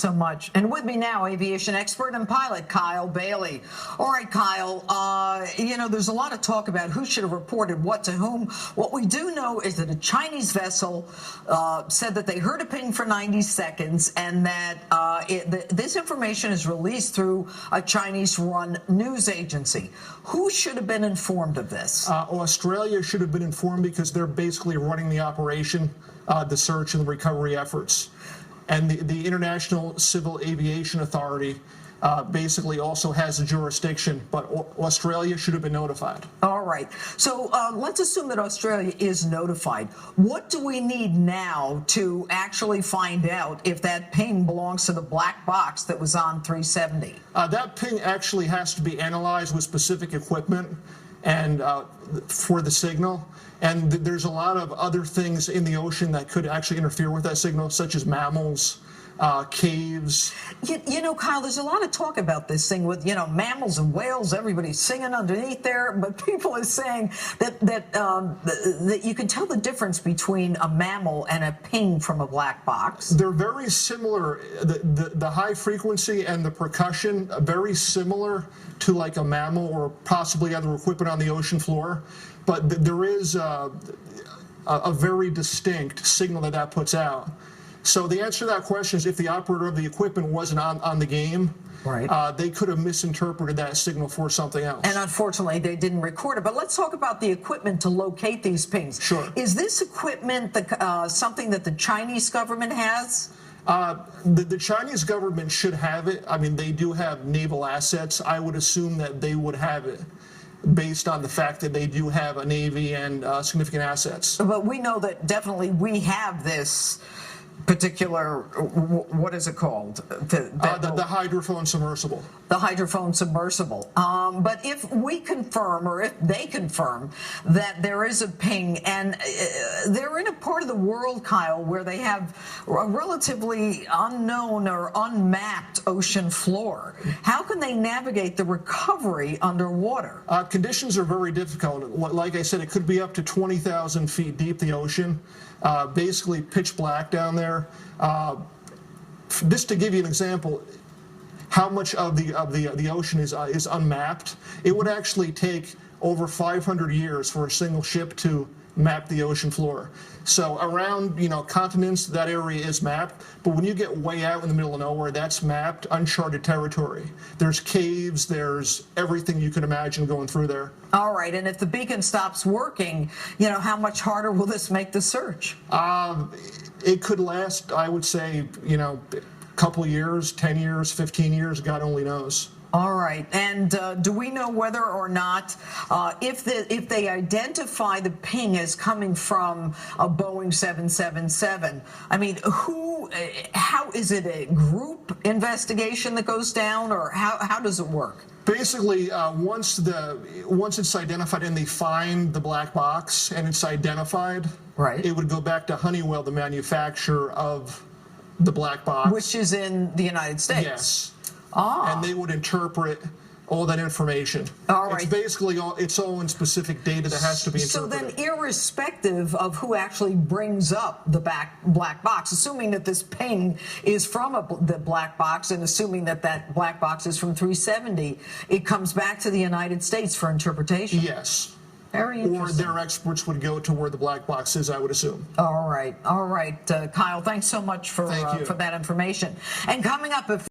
So much. And with me now, aviation expert and pilot Kyle Bailey. All right, Kyle, there's a lot of talk about who should have reported what to whom. What we do know is that a Chinese vessel said that they heard a ping for 90 seconds and that this information is released through a Chinese-run news agency. Who should have been informed of this? Australia should have been informed because they're basically running the operation, the search and the recovery efforts. And the International Civil Aviation Authority basically also has a jurisdiction, but Australia should have been notified. All right. So let's assume that Australia is notified. What do we need now to actually find out if that ping belongs to the black box that was on 370? That ping actually has to be analyzed with specific equipment and for the signal. And there's a lot of other things in the ocean that could actually interfere with that signal, such as mammals, caves. You know, Kyle, there's a lot of talk about this thing with, mammals and whales, everybody's singing underneath there, but people are saying that you can tell the difference between a mammal and a ping from a black box. They're very similar. The high frequency and the percussion are very similar to like a mammal or possibly other equipment on the ocean floor, but there is a very distinct signal that puts out. So the answer to that question is if the operator of the equipment wasn't on the game, right, they could have misinterpreted that signal for something else. And unfortunately, they didn't record it. But let's talk about the equipment to locate these pings. Sure. Is this equipment something that the Chinese government has? The Chinese government should have it. I mean, they do have naval assets. I would assume that they would have it, based on the fact that they do have a navy and significant assets. But we know that definitely we have this particular, what is it called? The hydrophone submersible. The hydrophone submersible. But if we confirm, or if they confirm, that there is a ping, and they're in a part of the world, Kyle, where they have a relatively unknown or unmapped ocean floor, how can they navigate the recovery underwater? Conditions are very difficult. Like I said, it could be up to 20,000 feet deep, the ocean. Basically pitch black down there. Just to give you an example, how much of the ocean is unmapped, it would actually take over 500 years for a single ship to map the ocean floor. So around, continents, that area is mapped, but when you get way out in the middle of nowhere, that's mapped, uncharted territory. There's caves, there's everything you can imagine going through there. All right, and if the beacon stops working, how much harder will this make the search? It could last, I would say, a couple years, 10 years, 15 years, God only knows. All right, and do we know whether or not, if they identify the ping as coming from a Boeing 777, I mean, how is it a group investigation that goes down, or how does it work? Basically, once it's identified and they find the black box and it's identified, right, it would go back to Honeywell, the manufacturer of the black box, which is in the United States. Yes. Ah. And they would interpret all that information. All right. It's basically its own specific data that has to be interpreted. So then, irrespective of who actually brings up the black box, assuming that this ping is from the black box and assuming that that black box is from 370, it comes back to the United States for interpretation? Yes. Very interesting. Or their experts would go to where the black box is, I would assume. All right. All right. Kyle, thanks so much for that information. And coming up, if